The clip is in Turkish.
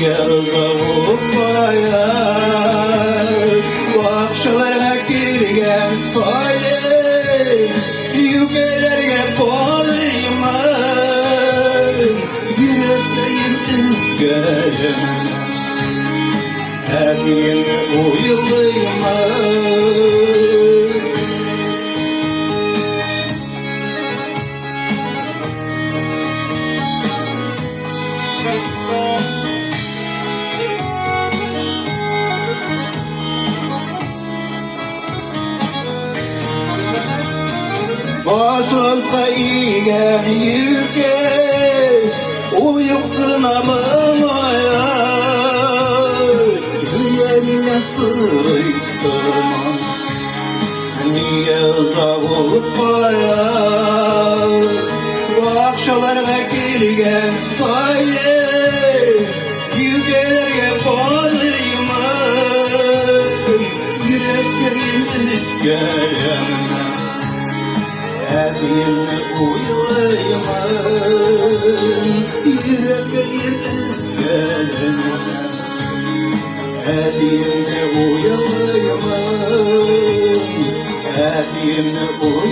yazılmaya Bakşalara girgen söyle Yügelerge kolayma Yürekleyim üzgerim Her yerine uyulayma Başınızda iyigen yüke Uyuksuna mımaya Yüreğine sığıysın Niye zavutmaya Bakşalara girgen söyle Yügelerge kolayma Yüreklerin üstgerim Her yerine uyulayma Yüreğim üzgerim Her yerine uyulayma Her yerine uyulayma